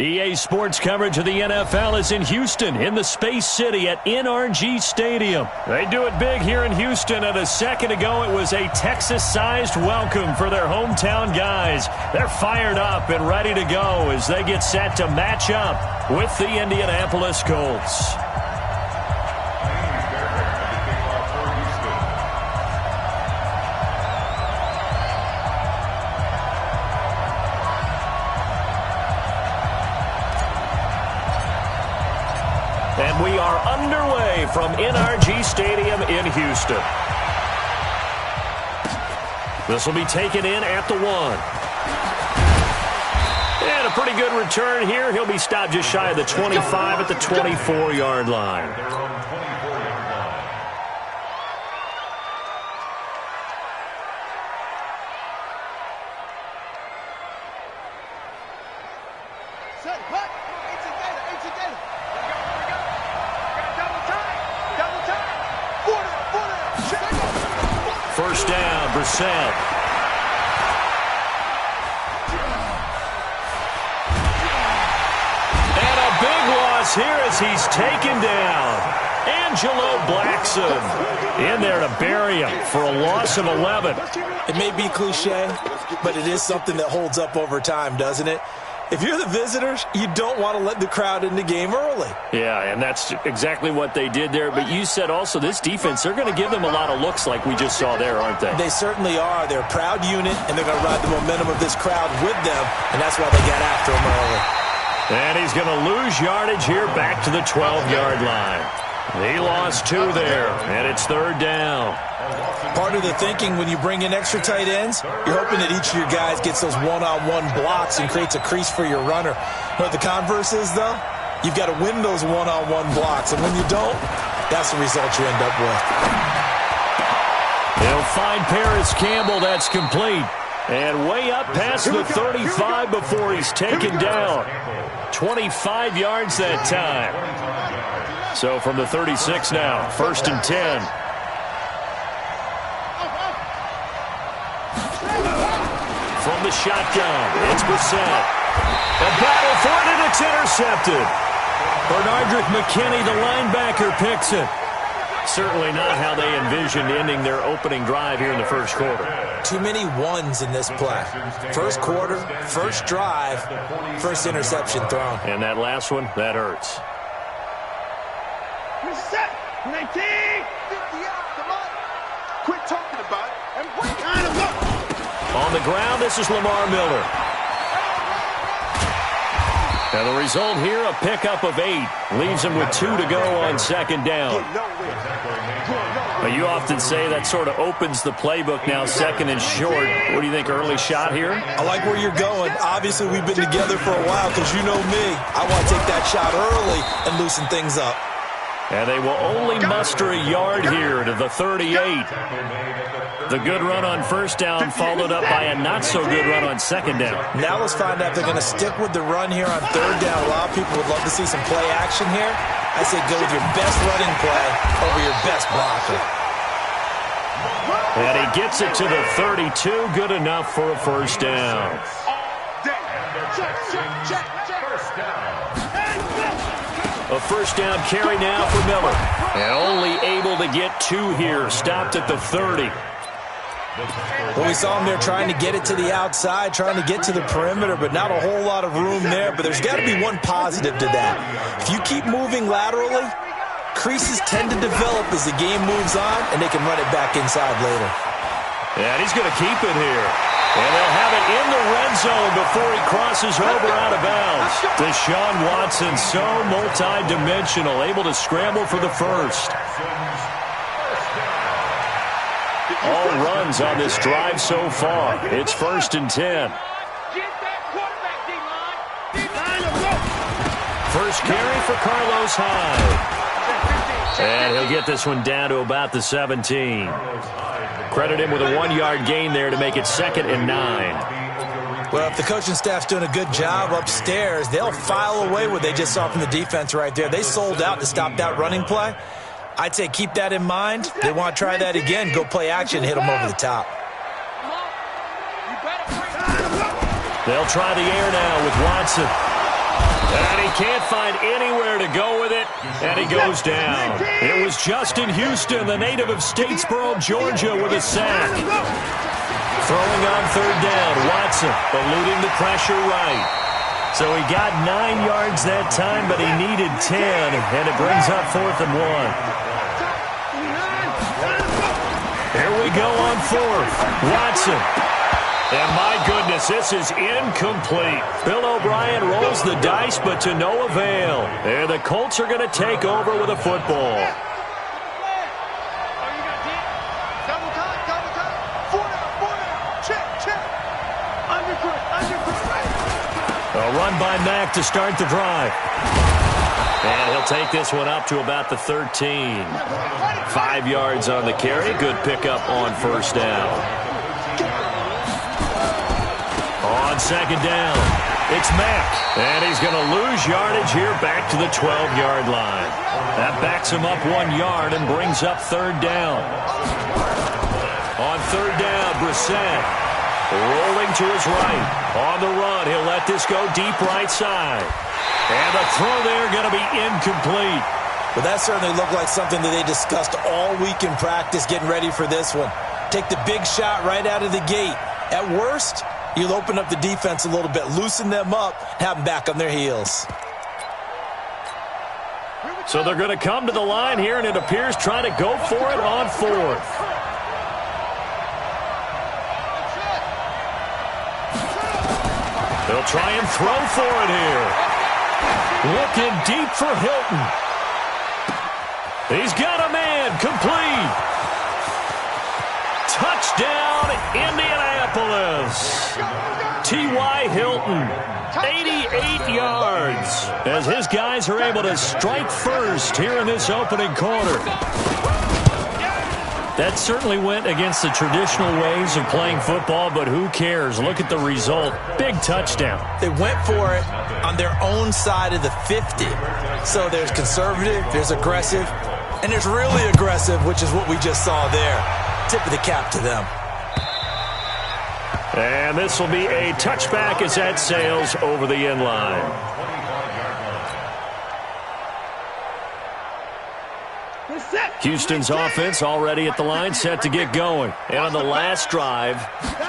EA Sports coverage of the NFL is in Houston, in the Space City at NRG Stadium. They do it big here in Houston, and a second ago it was a Texas-sized welcome for their hometown guys. They're fired up and ready to go as they get set to match up with the Indianapolis Colts. And we are underway from NRG Stadium in Houston. This will be taken in at the 1. And a pretty good return here. He'll be stopped just shy of the 25 at the 24-yard line. First down, Brissett. And a big loss here as he's taken down. Angelo Blackson in there to bury him for a loss of 11. It may be cliche, but it is something that holds up over time, doesn't it? If you're the visitors, you don't want to let the crowd in the game early. Yeah, and that's exactly what they did there. But you said also this defense, they're going to give them a lot of looks like we just saw there, aren't they? They certainly are. They're a proud unit, and they're going to ride the momentum of this crowd with them, and that's why they got after him early. And he's going to lose yardage here back to the 12-yard line. He lost 2 there, and it's 3rd down. Part of the thinking when you bring in extra tight ends, you're hoping that each of your guys gets those one-on-one blocks and creates a crease for your runner. What the converse is, though, you've got to win those one-on-one blocks, and when you don't, that's the result you end up with. They'll find Paris Campbell. That's complete. And way up past the 35 before he's taken down. 25 yards that time. So from the 36 now, 1st and 10. From the shotgun, it's Brissett. A battle for it, and it's intercepted. Bernardrick McKinney, the linebacker, picks it. Certainly not how they envisioned ending their opening drive here in the first quarter. Too many ones in this play. First quarter, first drive, first interception thrown. And that last one, that hurts. Reset. 19. 50 out. Come on. Quit talking about it and bring kind of up. On the ground, this is Lamar Miller. And the result here, a pickup of 8. Leaves him with 2 to go on 2nd down. But you often say that sort of opens the playbook now, 2nd and short. What do you think, early shot here? I like where you're going. Obviously, we've been together for a while because you know me. I want to take that shot early and loosen things up. And they will only muster a yard here to the 38. The good run on 1st down followed up by a not-so-good run on 2nd down. Now let's find out if they're going to stick with the run here on 3rd down. A lot of people would love to see some play action here. I say go with your best running play over your best blocker. And he gets it to the 32. Good enough for a 1st down. A 1st down carry now for Miller. And only able to get 2 here. Stopped at the 30. Well, we saw him there trying to get it to the outside, trying to get to the perimeter, but not a whole lot of room there. But there's got to be one positive to that. If you keep moving laterally, creases tend to develop as the game moves on, and they can run it back inside later. And he's going to keep it here. And they'll have it in the red zone before he crosses over out of bounds. Deshaun Watson, so multi-dimensional, able to scramble for the 1st. All runs on this drive so far. It's 1st and 10. First carry for Carlos Hyde. And he'll get this one down to about the 17. Credit him with a 1-yard gain there to make it 2nd and 9. Well, if the coaching staff's doing a good job upstairs, they'll file away what they just saw from the defense right there. They sold out to stop that running play. I'd say keep that in mind. They want to try that again. Go play action, hit them over the top. They'll try the air now with Watson. And he can't find anywhere to go with it, and he goes down. It was Justin Houston, the native of Statesboro, Georgia, with a sack. Throwing on third down, Watson eluding the pressure right. So he got 9 yards that time, but he needed 10, and it brings up 4th and 1. Here we go on 4th. Watson. And my goodness, this is incomplete. Bill O'Brien rolls the dice, but to no avail. And the Colts are going to take over with a football. A run by Mack to start the drive. And he'll take this one up to about the 13. 5 yards on the carry. Good pickup on first down. On second down, it's Mack. And he's going to lose yardage here back to the 12-yard line. That backs him up 1 yard and brings up third down. On third down, Brissett rolling to his right. On the run, he'll let this go deep right side. And the throw there going to be incomplete. But that certainly looked like something that they discussed all week in practice getting ready for this one. Take the big shot right out of the gate. At worst, you'll open up the defense a little bit, loosen them up, have them back on their heels. So they're going to come to the line here, and it appears trying to go for it on 4th. They'll try and throw for it here. Looking deep for Hilton. He's got a man, complete. Touchdown, Indianapolis. T.Y. Hilton, 88 yards, as his guys are able to strike first here in this opening quarter. That certainly went against the traditional ways of playing football, but who cares? Look at the result. Big touchdown. They went for it on their own side of the 50. So there's conservative, there's aggressive, and there's really aggressive, which is what we just saw there. Tip of the cap to them. And this will be a touchback as that sails over the end line. Houston's offense already at the line, set to get going. And on the last drive,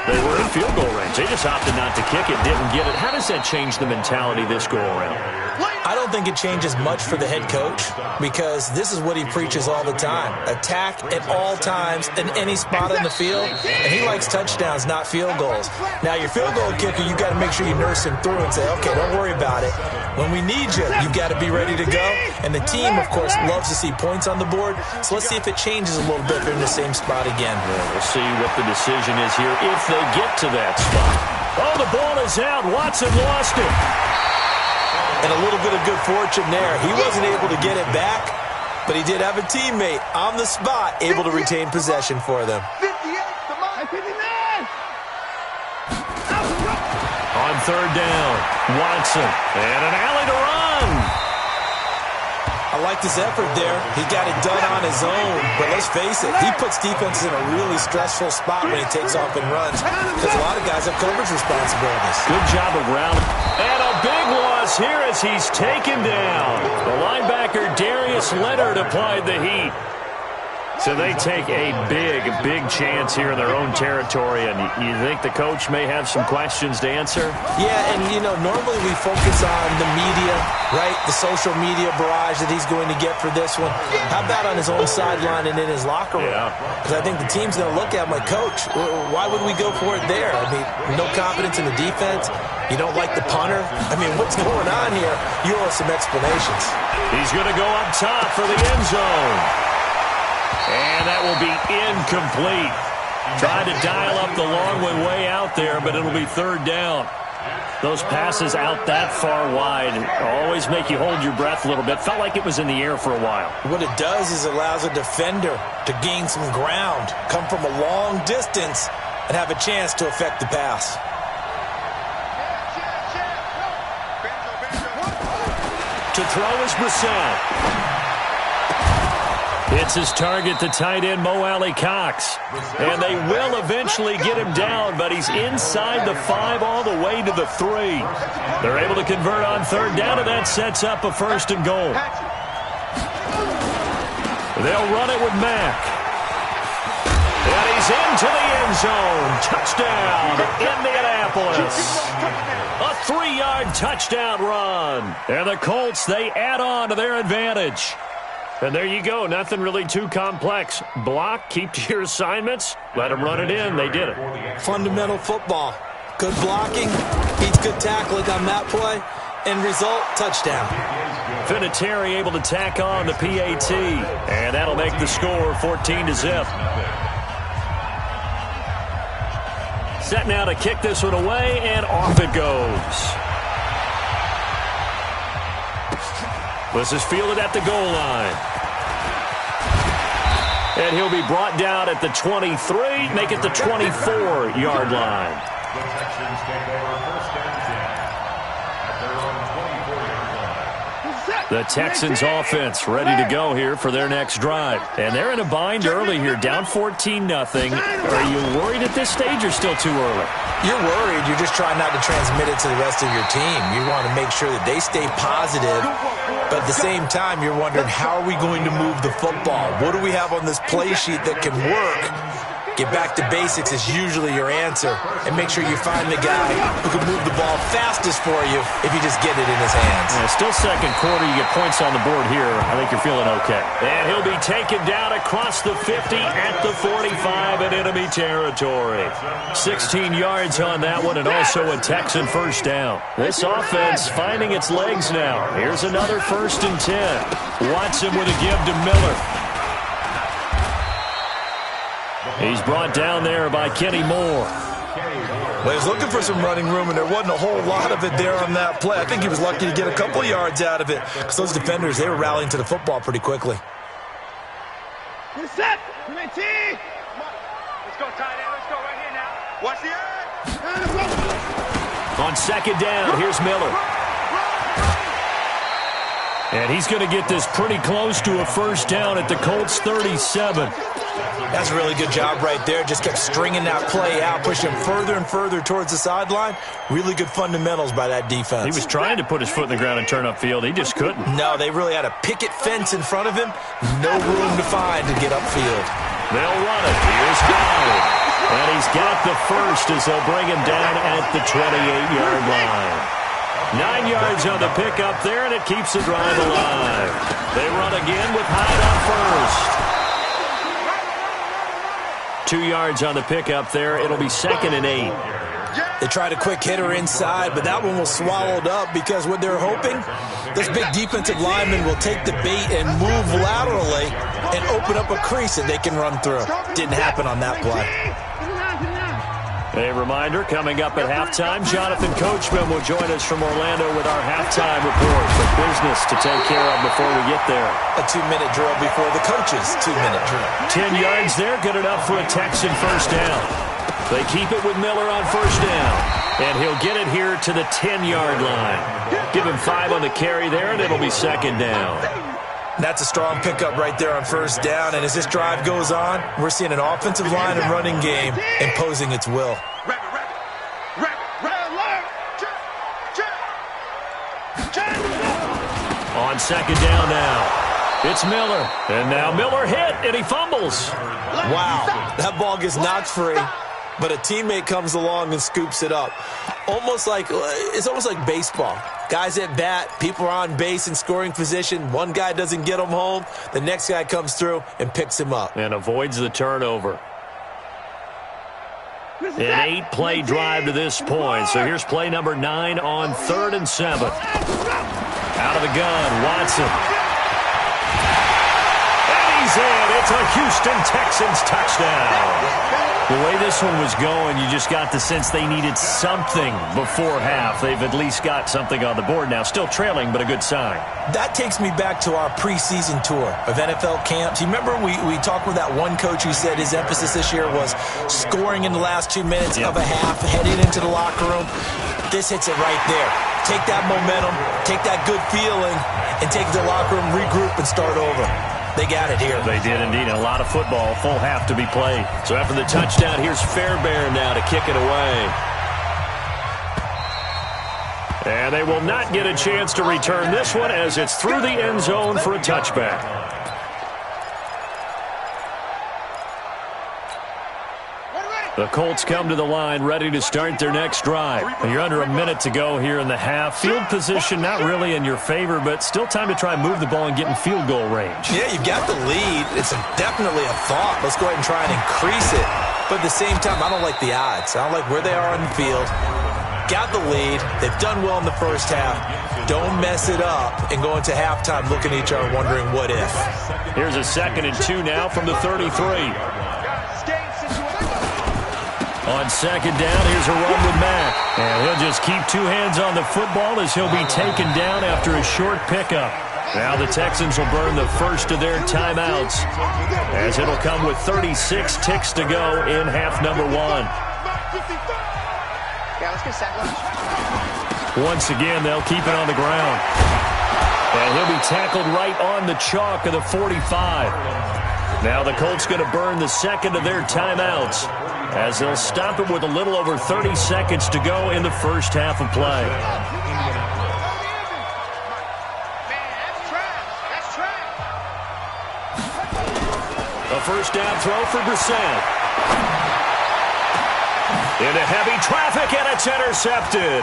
they were in field goal range. They just opted not to kick it, didn't get it. How does that change the mentality this go-around? I don't think it changes much for the head coach, because this is what he preaches all the time. Attack at all times in any spot on the field, and he likes touchdowns, not field goals. Now, your field goal kicker, you've got to make sure you nurse him through and say, okay, don't worry about it. When we need you, you've got to be ready to go. And the team, of course, loves to see points on the board, so let's see if it changes a little bit if they're in the same spot again. Yeah, we'll see what the decision is here if they get to that spot. Oh, the ball is out. Watson lost it. And a little bit of good fortune there. He wasn't able to get it back, but he did have a teammate on the spot able to retain possession for them. On third down, Watson. And an alley to run. I liked his effort there. He got it done on his own. But let's face it, he puts defenses in a really stressful spot when he takes off and runs, because a lot of guys have coverage responsibilities. Good job of rounding. And a big loss here as he's taken down. The linebacker Darius Leonard applied the heat. So they take a big chance here in their own territory, and you think the coach may have some questions to answer? Yeah, and, normally we focus on the media, right, the social media barrage that he's going to get for this one. How about on his own sideline and in his locker room? Because I think the team's going to look at him like, Coach, why would we go for it there? I mean, no confidence in the defense. You don't like the punter? I mean, what's going on here? You owe some explanations. He's going to go up top for the end zone. And that will be incomplete. Trying to dial up the long way out there, but it'll be third down. Those passes out that far wide always make you hold your breath a little bit. Felt like it was in the air for a while. What it does is it allows a defender to gain some ground, come from a long distance, and have a chance to affect the pass. To throw is Brissett. It's his target, the tight end, Mo Alley Cox. And they will eventually get him down, but he's inside the 5 all the way to the 3. They're able to convert on third down, and that sets up a 1st and goal. They'll run it with Mack. And he's into the end zone. Touchdown, Indianapolis. A 3-yard touchdown run. And the Colts, they add on to their advantage. And there you go. Nothing really too complex. Block, keep to your assignments, let them run it in. They did it. Fundamental football. Good blocking, beats good tackling on that play. End result, touchdown. Vinatieri able to tack on the PAT. And that'll make the score 14-0. Set now to kick this one away, and off it goes. This is fielded at the goal line. And he'll be brought down at the 23, make it the 24-yard line. The Texans take over 1st and 10. They're on the 24-yard line. The Texans offense ready to go here for their next drive. And they're in a bind early here, down 14-0. Are you worried at this stage or still too early? You're worried. You're just trying not to transmit it to the rest of your team. You want to make sure that they stay positive. But at the same time, you're wondering, how are we going to move the football? What do we have on this play sheet that can work? Get back to basics is usually your answer. And make sure you find the guy who can move the ball fastest for you if you just get it in his hands. Yeah, still second quarter. You get points on the board here. I think you're feeling okay. And he'll be taken down across the 50 at the 45 in enemy territory. 16 yards on that one, and also a Texan 1st down. This offense finding its legs now. Here's another 1st and 10. Watson with a give to Miller. He's brought down there by Kenny Moore. Well, he was looking for some running room, and there wasn't a whole lot of it there on that play. I think he was lucky to get a couple yards out of it, because those defenders, they were rallying to the football pretty quickly. Set. Let's go, tight end. Let's go right here now. Watch the edge. On 2nd down, here's Miller. And he's going to get this pretty close to a 1st down at the Colts 37. That's a really good job right there. Just kept stringing that play out, pushing him further and further towards the sideline. Really good fundamentals by that defense. He was trying to put his foot in the ground and turn upfield. He just couldn't. No, they really had a picket fence in front of him. No room to find to get upfield. They'll run it. Here's Howard. And he's got the 1st as they'll bring him down at the 28-yard line. 9 yards on the pickup there, and it keeps the drive alive. They run again with Hyde on 1st. 2 yards on the pickup there. It'll be 2nd and 8. They tried a quick hitter inside, but that one was swallowed up because what they're hoping, this big defensive lineman will take the bait and move laterally and open up a crease that they can run through. Didn't happen on that play. A reminder, coming up at halftime, Jonathan Coachman will join us from Orlando with our halftime report. But business to take care of before we get there. A 2-minute drill before the coach's 2-minute drill. 10 yards there, good enough for a Texan 1st down. They keep it with Miller on 1st down. And he'll get it here to the 10-yard line. Give him 5 on the carry there, and it'll be 2nd down. That's a strong pickup right there on 1st down. And as this drive goes on, we're seeing an offensive line and running game imposing its will. On 2nd down now. It's Miller. And now Miller hit, and he fumbles. Wow, that ball gets knocked free, but a teammate comes along and scoops it up. It's almost like baseball. Guys at bat, people are on base in scoring position. One guy doesn't get him home. The next guy comes through and picks him up. And avoids the turnover. An 8-play drive to this point. So here's play number 9 on 3rd and 7. Out of the gun, Watson. And he's in. It's a Houston Texans touchdown. The way this one was going, you just got the sense they needed something before half. They've at least got something on the board now. Still trailing, but a good sign. That takes me back to our preseason tour of NFL camps. You remember we talked with that one coach who said his emphasis this year was scoring in the last 2 minutes of a half, heading into the locker room. This hits it right there. Take that momentum, take that good feeling, and take it to the locker room, regroup, and start over. They got it here. They did indeed. A lot of football, full half to be played. So after the touchdown, here's Fairbairn now to kick it away. And they will not get a chance to return this one as it's through the end zone for a touchback. The Colts come to the line ready to start their next drive. You're under a minute to go here in the half. Field position not really in your favor, but still time to try and move the ball and get in field goal range. Yeah, you've got the lead. It's definitely a thought. Let's go ahead and try and increase it. But at the same time, I don't like the odds. I don't like where they are on the field. Got the lead. They've done well in the first half. Don't mess it up and go into halftime looking at each other wondering what if. Here's a 2nd and 2 now from the 33. On 2nd down, here's a run with Mack. And he'll just keep 2 hands on the football as he'll be taken down after a short pickup. Now the Texans will burn the first of their timeouts as it'll come with 36 ticks to go in half number 1. Once again, they'll keep it on the ground. And he'll be tackled right on the chalk of the 45. Now the Colts going to burn the 2nd of their timeouts as they'll stop it with a little over 30 seconds to go in the first half of play. A first down throw for Brissett. Into heavy traffic, and it's intercepted.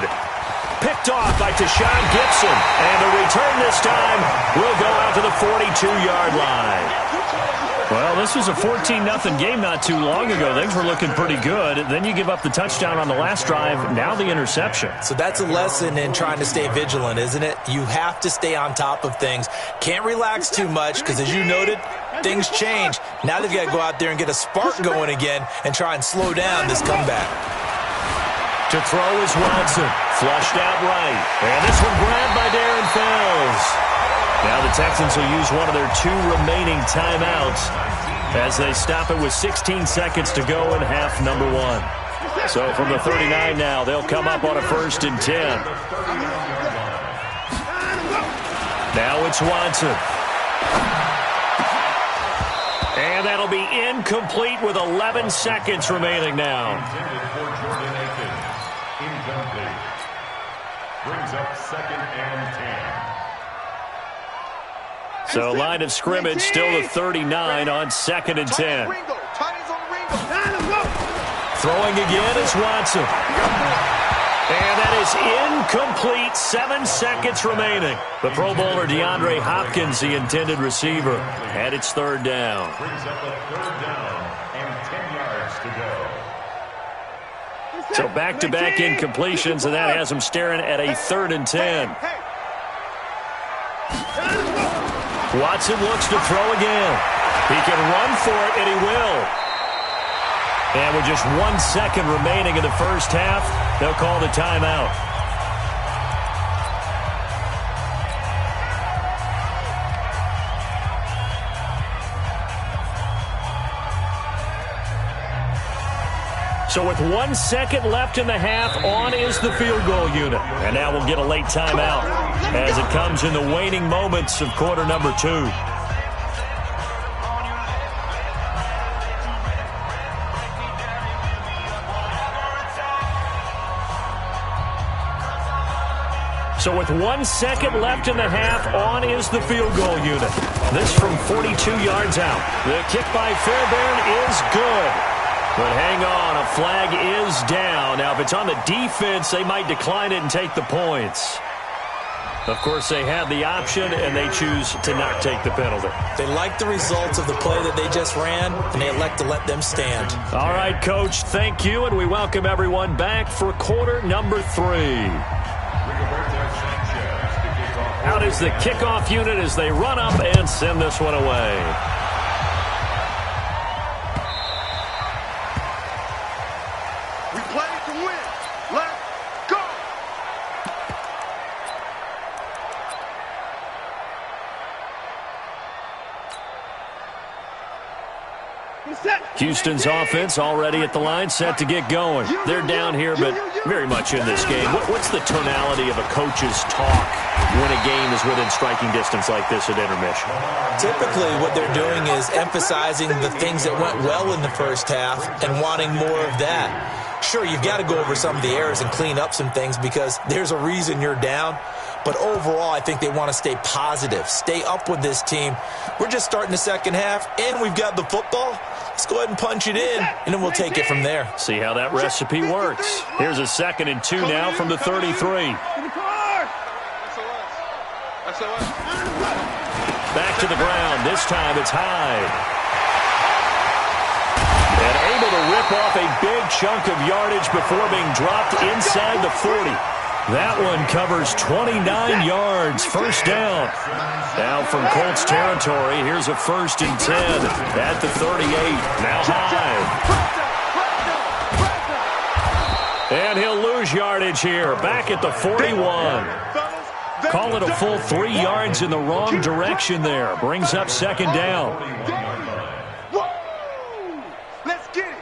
Picked off by Tashawn Gibson. And the return this time will go out to the 42-yard line. Well, this was a 14-0 game not too long ago. Things were looking pretty good. Then you give up the touchdown on the last drive. Now the interception. So that's a lesson in trying to stay vigilant, isn't it? You have to stay on top of things. Can't relax too much because, as you noted, things change. Now they've got to go out there and get a spark going again and try and slow down this comeback. To throw is Watson. Flushed out right. And this one grabbed by Darren Fells. Now the Texans will use one of their 2 remaining timeouts as they stop it with 16 seconds to go in half number 1. So from the 39 now, they'll come up on a 1st and 10. Now it's Watson. And that'll be incomplete with 11 seconds remaining now. Brings up 2nd and 10. So line of scrimmage still the 39 on 2nd and 10. Throwing again is Watson. And that is incomplete. 7 seconds remaining. The Pro Bowler DeAndre Hopkins, the intended receiver. And it's 3rd down. Brings up a 3rd down and 10 yards to go. So back-to-back incompletions, and that has him staring at a 3rd and 10. Watson looks to throw again. He can run for it, and he will. And with just 1 second remaining in the first half, they'll call the timeout. So with 1 second left in the half, on is the field goal unit. And now we'll get a late timeout as it comes in the waning moments of quarter number 2. So with 1 second left in the half, on is the field goal unit. This from 42 yards out. The kick by Fairbairn is good. But hang on, a flag is down. Now, if it's on the defense, they might decline it and take the points. Of course, they have the option, and they choose to not take the penalty. They like the results of the play that they just ran, and they elect to let them stand. All right, Coach, thank you, and we welcome everyone back for quarter number 3. Out is the kickoff unit as they run up and send this one away. We play to win. Let's go. Houston's offense already at the line, set to get going. They're down here, but very much in this game. What's the tonality of a coach's talk when a game is within striking distance like this at intermission? Typically, what they're doing is emphasizing the things that went well in the first half and wanting more of that. Sure, you've got to go over some of the errors and clean up some things because there's a reason you're down. But overall, I think they want to stay positive, stay up with this team. We're just starting the second half, and we've got the football. Let's go ahead and punch it in, and then we'll take it from there. See how that recipe works. Here's a 2nd and 2 now from the 33. Back to the ground. This time it's Hyde. And able to rip off a big chunk of yardage before being dropped inside the 40. That one covers 29 yards. First down. Now from Colts territory, here's a 1st and 10 at the 38. Now Hyde. And he'll lose yardage here. Back at the 41. Call it a full 3 yards in the wrong direction there. Brings up 2nd down. Let's get it.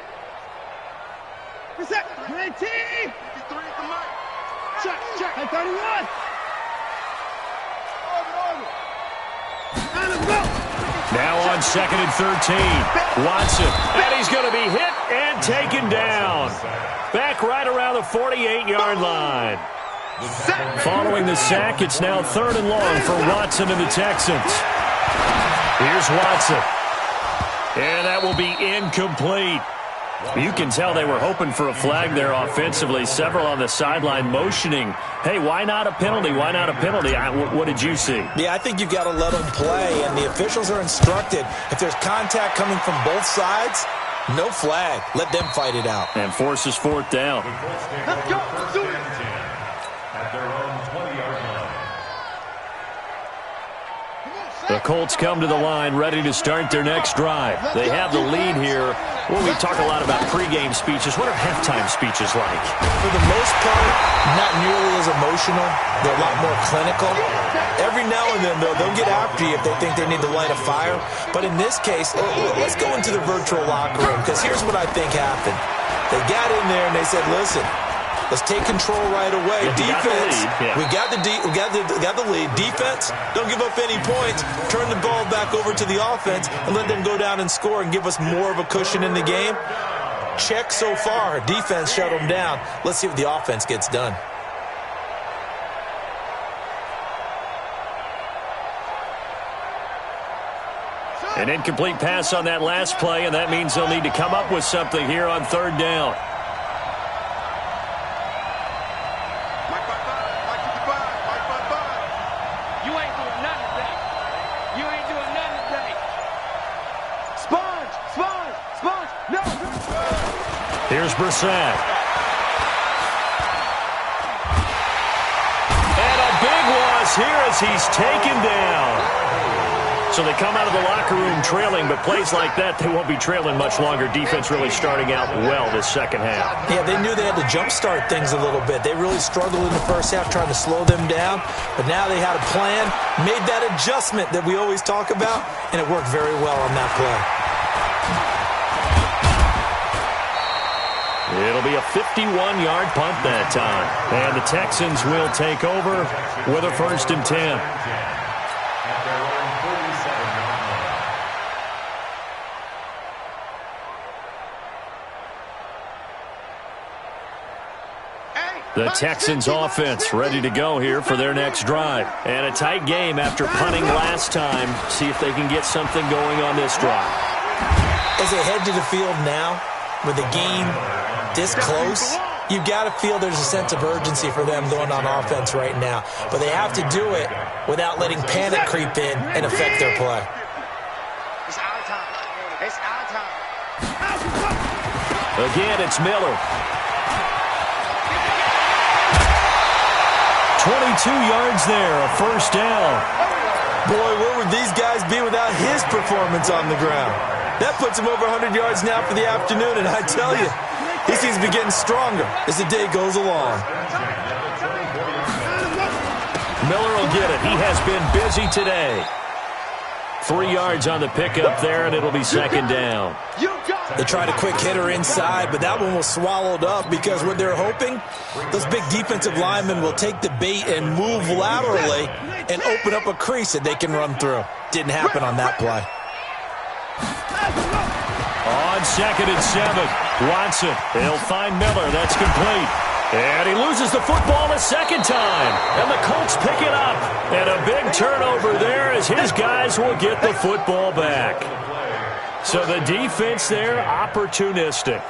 Reset. 19. Check, check. 31. Now on 2nd and 13. Watson. And he's going to be hit and taken down. Back right around the 48-yard line. Following the sack, it's now 3rd and long for Watson and the Texans. Here's Watson. And that will be incomplete. You can tell they were hoping for a flag there offensively. Several on the sideline motioning, hey, why not a penalty? Why not a penalty? What did you see? Yeah, I think you've got to let them play, and the officials are instructed. If there's contact coming from both sides, no flag. Let them fight it out. And forces 4th down. Let's go. Do it. At their own 20-yard line. The Colts come to the line ready to start their next drive. They have the lead here. Well, we talk a lot about pregame speeches. What are halftime speeches like? For the most part, not nearly as emotional. They're a lot more clinical. Every now and then, though, they'll get after you if they think they need to light a fire. But in this case, let's go into the virtual locker room, because here's what I think happened. They got in there and they said, listen, let's take control right away. Defense, we got the lead. Defense, don't give up any points. Turn the ball back over to the offense and let them go down and score and give us more of a cushion in the game. Check so far. Defense shut them down. Let's see what the offense gets done. An incomplete pass on that last play, and that means they'll need to come up with something here on 3rd down. Here's Brissett. And a big loss here as he's taken down. So they come out of the locker room trailing, but plays like that, they won't be trailing much longer. Defense really starting out well this second half. Yeah, they knew they had to jumpstart things a little bit. They really struggled in the first half trying to slow them down, but now they had a plan, made that adjustment that we always talk about, and it worked very well on that play. It'll be a 51-yard punt that time. And the Texans will take over with a 1st and 10. The Texans offense ready to go here for their next drive. And a tight game after punting last time. See if they can get something going on this drive. As they head to the field now, with the game this close, you've got to feel there's a sense of urgency for them going on offense right now. But they have to do it without letting panic creep in and affect their play. It's our time. It's our time. Again, it's Miller. 22 yards there, a 1st down. Boy, where would these guys be without his performance on the ground? That puts him over 100 yards now for the afternoon, and I tell you, he seems to be getting stronger as the day goes along. Miller will get it. He has been busy today. 3 yards on the pickup there, and it'll be second down. They tried a quick hitter inside, but that one was swallowed up because what they're hoping, those big defensive linemen will take the bait and move laterally and open up a crease that they can run through. Didn't happen on that play. On 2nd and 7, Watson. He'll find Miller. That's complete. And he loses the football a second time. And the Colts pick it up. And a big turnover there as his guys will get the football back. So the defense there, opportunistic.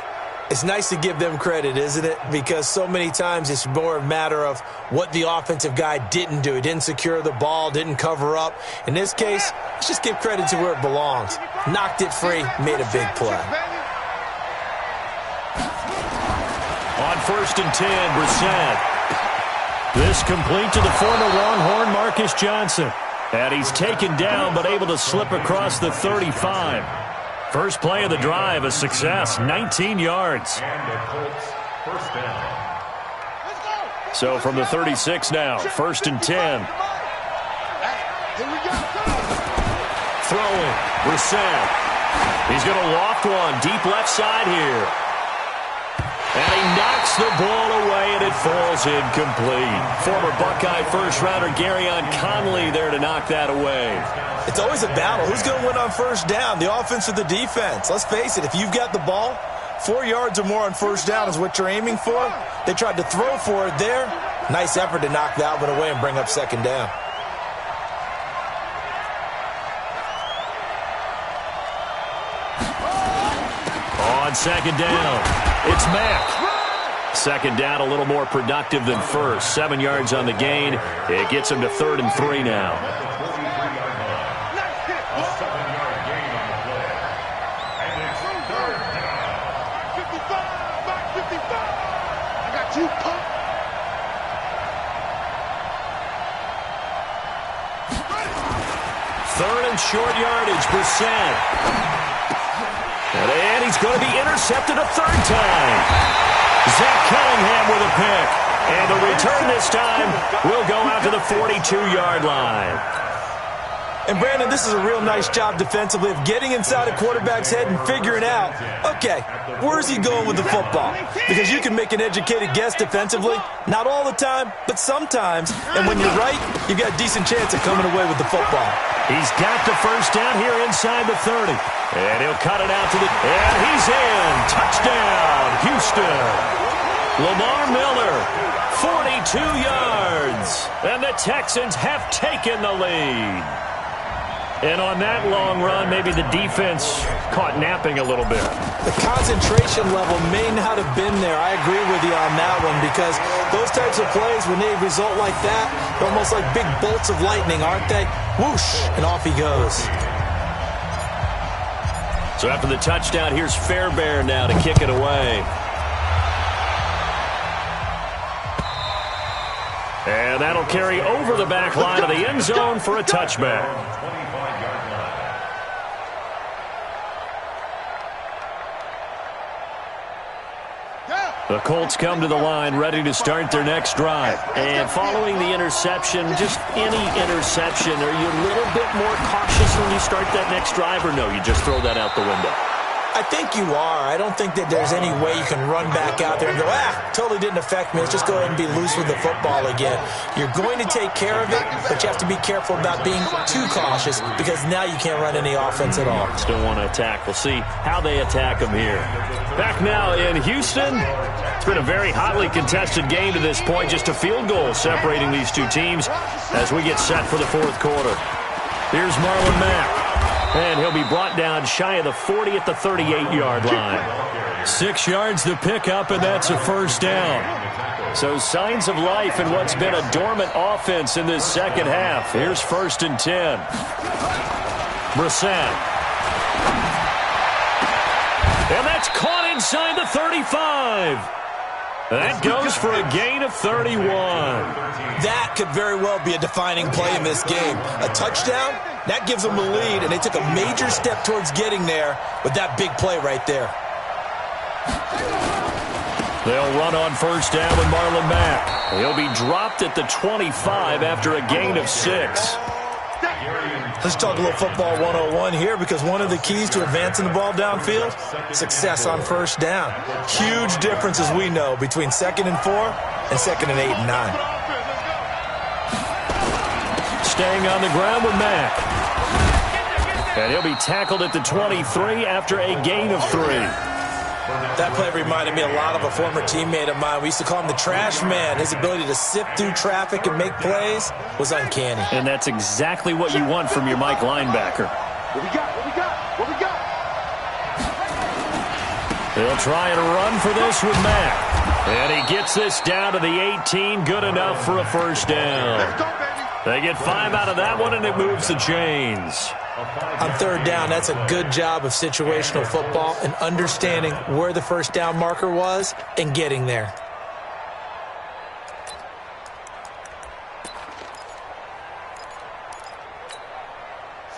It's nice to give them credit, isn't it? Because so many times it's more a matter of what the offensive guy didn't do. He didn't secure the ball, didn't cover up. In this case, let's just give credit to where it belongs. Knocked it free, made a big play. On 1st and 10, Brissett. This complete to the former Longhorn Marcus Johnson. And he's taken down but able to slip across the 35. First play of the drive, a success, 19 yards. So from the 36 now, 1st and 10. Throwing, Brissett. He's going to loft one, deep left side here. And he knocks the ball away, and it falls incomplete. Former Buckeye first-rounder Garyon Conley there to knock that away. It's always a battle. Who's going to win on first down, the offense or the defense? Let's face it, if you've got the ball, 4 yards or more on first down is what you're aiming for. They tried to throw for it there. Nice effort to knock that one away and bring up second down. On second down, it's Mack. Second down, a little more productive than first. 7 yards on the gain. It gets him to 3rd and 3 now. Third and short yardage, Brissett. And he's going to be intercepted a 3rd time. Zach Cunningham with a pick. And the return this time will go out to the 42-yard line. And, Brandon, this is a real nice job defensively of getting inside a quarterback's head and figuring out, okay, where's he going with the football? Because you can make an educated guess defensively. Not all the time, but sometimes. And when you're right, you've got a decent chance of coming away with the football. He's got the first down here inside the 30. And he'll cut it out to the... And he's in. Touchdown, Houston. Lamar Miller, 42 yards. And the Texans have taken the lead. And on that long run, maybe the defense caught napping a little bit. The concentration level may not have been there. I agree with you on that one because those types of plays, when they result like that, they're almost like big bolts of lightning, aren't they? Whoosh, and off he goes. So after the touchdown, here's Fairbairn now to kick it away. And that'll carry over the back line of the end zone for a touchback. The Colts come to the line ready to start their next drive. And following the interception, just any interception, are you a little bit more cautious when you start that next drive, or no, you just throw that out the window? I think you are. I don't think that there's any way you can run back out there and go, totally didn't affect me. Let's just go ahead and be loose with the football again. You're going to take care of it, but you have to be careful about being too cautious because now you can't run any offense at all. Still want to attack. We'll see how they attack them here. Back now in Houston. It's been a very hotly contested game to this point. Just a field goal separating these two teams as we get set for the 4th quarter. Here's Marlon Mack. And he'll be brought down shy of the 40 at the 38-yard line. 6 yards the pickup, and that's a first down. So signs of life in what's been a dormant offense in this second half. Here's 1st and 10. Brissett. And that's caught inside the 35. That goes for a gain of 31. That could very well be a defining play in this game. A touchdown, that gives them the lead, and they took a major step towards getting there with that big play right there. They'll run on first down with Marlon Mack. He'll be dropped at the 25 after a gain of 6. Let's talk a little football 101 here, because one of the keys to advancing the ball downfield, success on first down. Huge difference, as we know, between 2nd and 4 and 2nd and 8 and 9. Staying on the ground with Mack. And he'll be tackled at the 23 after a gain of 3. That play reminded me a lot of a former teammate of mine. We used to call him the trash man. His ability to sift through traffic and make plays was uncanny. And that's exactly what you want from your Mike linebacker. What we got? What we got? What we got? They'll try and run for this with Mack. And he gets this down to the 18. Good enough for a first down. Let's go, baby. They get 5 out of that one, and it moves the chains. On 3rd down, that's a good job of situational football and understanding where the first down marker was and getting there.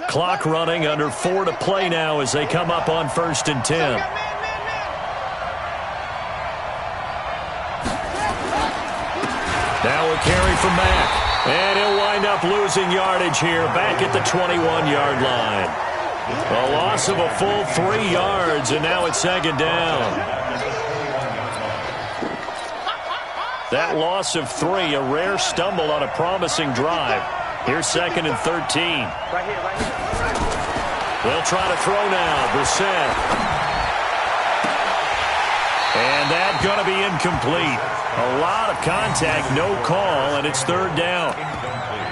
Clock running, under 4 to play now as they come up on 1st and 10. Now a carry from Mack. And he'll wind up losing yardage here back at the 21-yard line. A loss of a full 3 yards, and now it's 2nd down. That loss of 3, a rare stumble on a promising drive. Here's 2nd and 13. They'll try to throw now. Brissett. And that's going to be incomplete. A lot of contact, no call, and it's 3rd down.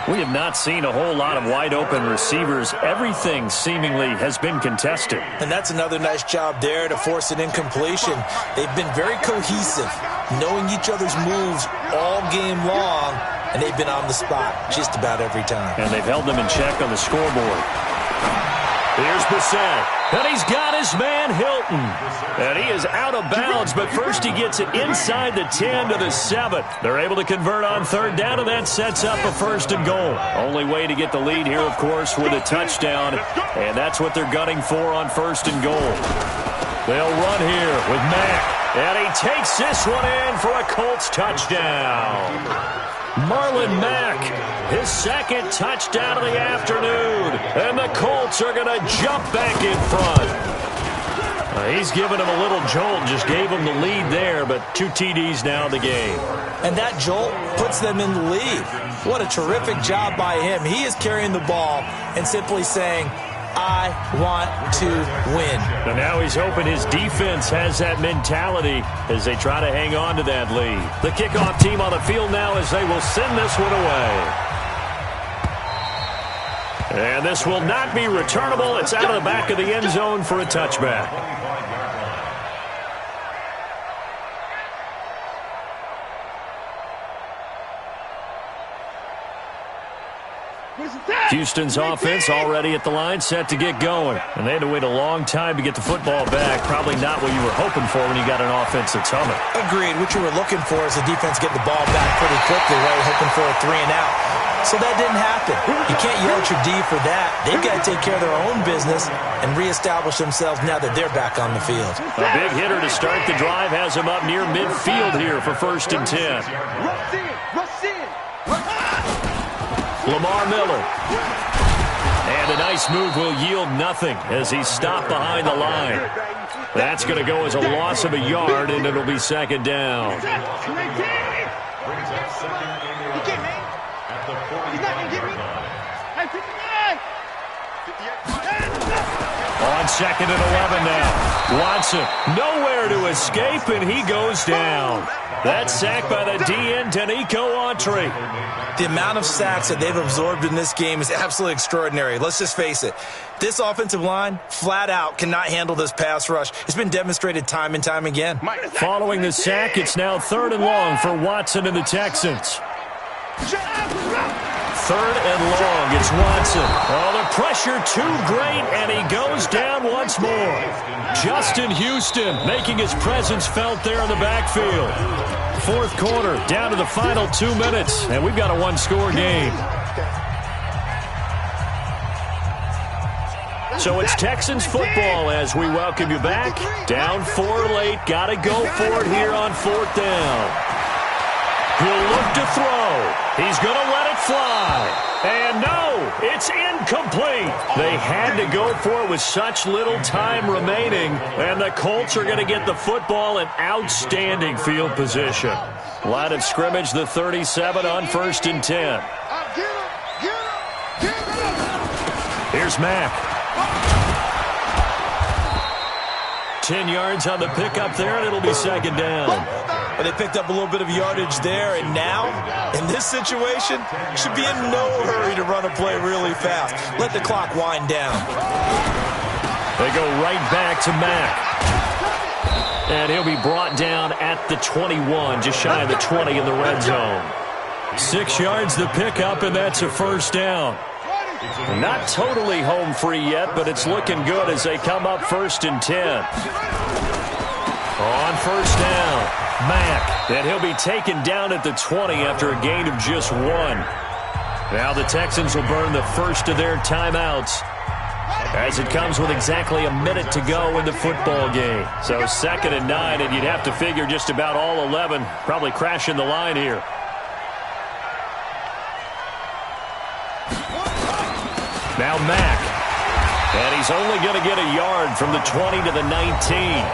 We have not seen a whole lot of wide-open receivers. Everything seemingly has been contested. And that's another nice job there to force an incompletion. They've been very cohesive, knowing each other's moves all game long, and they've been on the spot just about every time. And they've held them in check on the scoreboard. Here's Brissett, and he's got his man Hilton. And he is out of bounds, but first he gets it inside the 10 to the 7. They're able to convert on 3rd down, and that sets up a 1st and goal. Only way to get the lead here, of course, with a touchdown, and that's what they're gunning for on 1st and goal. They'll run here with Mack, and he takes this one in for a Colts touchdown. Marlon Mack, his 2nd touchdown of the afternoon. And the Colts are going to jump back in front. He's given him a little jolt, just gave him the lead there, but 2 TDs now in the game. And that jolt puts them in the lead. What a terrific job by him. He is carrying the ball and simply saying, I want to win. And now he's hoping his defense has that mentality as they try to hang on to that lead. The kickoff team on the field now as they will send this one away. And this will not be returnable. It's out of the back of the end zone for a touchback. Houston's offense already at the line, set to get going. And they had to wait a long time to get the football back. Probably not what you were hoping for when you got an offense that's humming. Agreed. What you were looking for is the defense getting the ball back pretty quickly, right? Hoping for a 3 and out. So that didn't happen. You can't yell at your D for that. They've got to take care of their own business and reestablish themselves now that they're back on the field. A big hitter to start the drive has him up near midfield here for 1st and 10. Rush in. Rush in. Lamar Miller. And a nice move will yield nothing as he's stopped behind the line. That's going to go as a loss of a yard, and it'll be 2nd down. On 2nd and 11 now. Watson, nowhere to escape, and he goes down. That sack by the DN, Danico Autry. The amount of sacks that they've absorbed in this game is absolutely extraordinary. Let's just face it. This offensive line, flat out, cannot handle this pass rush. It's been demonstrated time and time again. Following the sack, it's now 3rd and long for Watson and the Texans. 3rd and long, it's Watson. Oh, the pressure too great, and he goes down once more. Justin Houston making his presence felt there in the backfield. 4th quarter, down to the final 2 minutes, and we've got a 1-score game. So it's Texans football as we welcome you back. Down 4 late, got to go for it here on 4th down. He'll look to throw. He's going to let it fly. And no, it's incomplete. They had to go for it with such little time remaining, and the Colts are going to get the football in outstanding field position. Line of scrimmage, the 37 on 1st and 10. Here's Mack. 10 yards on the pickup there, and it'll be 2nd down. But they picked up a little bit of yardage there, and now, in this situation, should be in no hurry to run a play really fast. Let the clock wind down. They go right back to Mack. And he'll be brought down at the 21, just shy of the 20 in the red zone. 6 yards the pickup, and that's a 1st down. Not totally home free yet, but it's looking good as they come up 1st and 10. On 1st down, Mack, and he'll be taken down at the 20 after a gain of just 1. Now the Texans will burn the first of their timeouts as it comes with exactly a minute to go in the football game. So 2nd and 9, and you'd have to figure just about all 11 probably crashing the line here. Now Mack, and he's only going to get a yard from the 20 to the 19.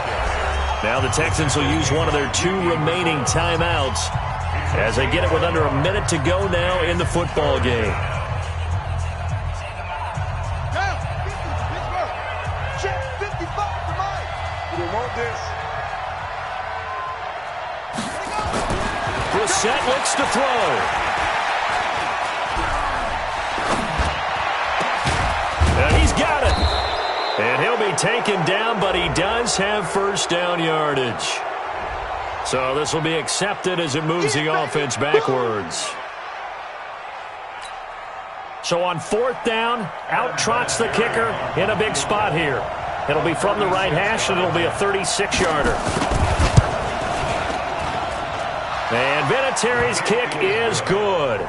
Now the Texans will use one of their 2 remaining timeouts as they get it with under a minute to go now in the football game. Brissett looks to throw. And he's got it. And he'll be taken down, but he does have 1st down yardage. So this will be accepted as it moves the offense backwards. So on 4th down, out trots the kicker in a big spot here. It'll be from the right hash, and it'll be a 36-yarder. And Vinatieri's kick is good.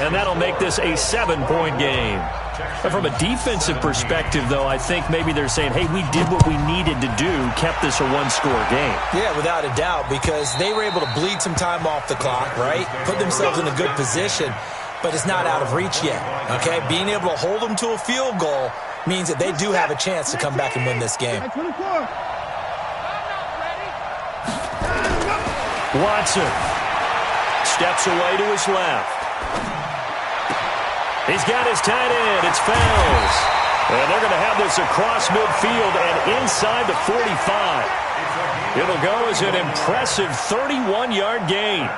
And that'll make this a 7-point game. And from a defensive perspective, though, I think maybe they're saying, hey, we did what we needed to do, kept this a 1-score game. Yeah, without a doubt, because they were able to bleed some time off the clock, right? Put themselves in a good position, but it's not out of reach yet, okay? Being able to hold them to a field goal means that they do have a chance to come back and win this game. Watson steps away to his left. He's got his tight end. It's Fells. And they're going to have this across midfield and inside the 45. It'll go as an impressive 31-yard gain.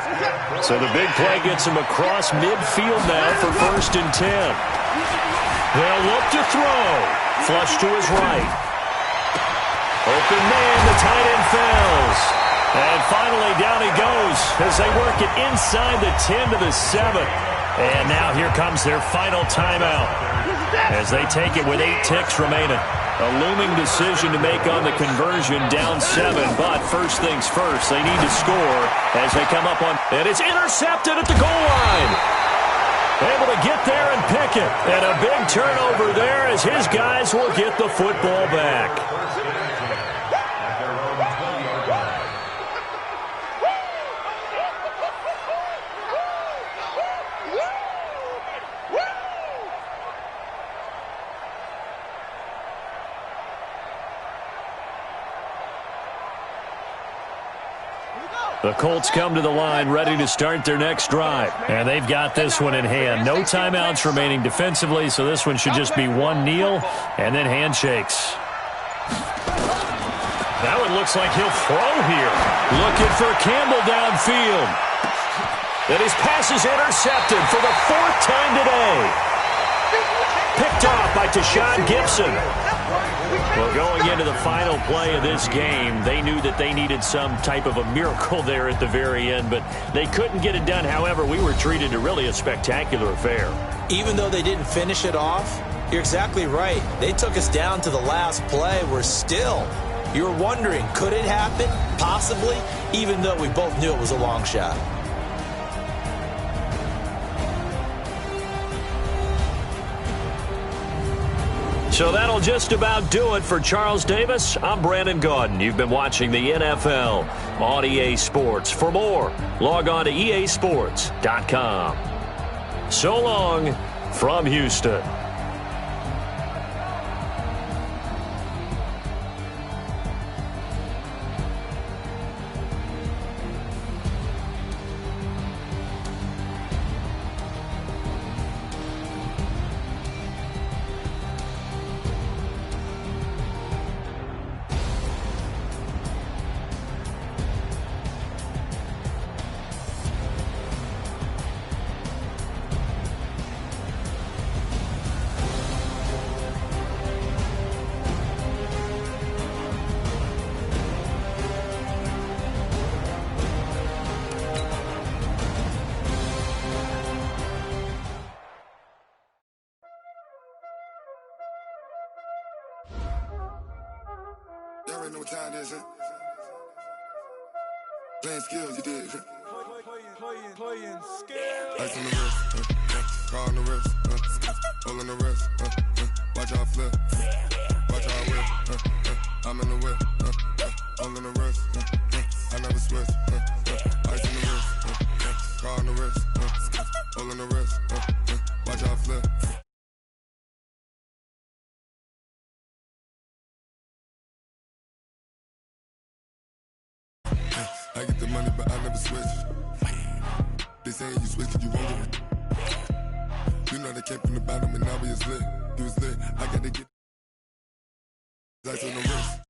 So the big play gets him across midfield now for 1st and 10. They'll look to throw. Flush to his right. Open man, the tight end Fells. And finally down he goes as they work it inside the 10 to the 7. And now here comes their final timeout as they take it with 8 ticks remaining. A looming decision to make on the conversion, down 7. But first things first, they need to score as they come up on. And it's intercepted at the goal line. Able to get there and pick it. And a big turnover there as his guys will get the football back. The Colts come to the line ready to start their next drive. And they've got this one in hand. No timeouts remaining defensively, so this one should just be one kneel and then handshakes. That one looks like he'll throw here. Looking for Campbell downfield. And his pass is intercepted for the 4th time today. Picked off by Tashawn Gibson. Well, going into the final play of this game, they knew that they needed some type of a miracle there at the very end, but they couldn't get it done. However, we were treated to really a spectacular affair. Even though they didn't finish it off, you're exactly right. They took us down to the last play. We're still, you were wondering, could it happen? Possibly, even though we both knew it was a long shot. So that'll just about do it for Charles Davis. I'm Brandon Gaudin. You've been watching the NFL on EA Sports. For more, log on to easports.com. So long from Houston. Y'all already know what time it is, huh? Playing skills, you did. Playing skills. Ice on the wrist, car on the wrist, hole in the wrist, watch how I flip, watch how I whip, I'm in the whip, hole in the wrist, I never switch, ice on the wrist, car on the wrist, hole in the wrist, watch how I flip. I get the money, but I never switch. They saying you switch cause you won't get it. You know they came from the bottom and now we is lit. You was lit, I gotta get ice on the wrist.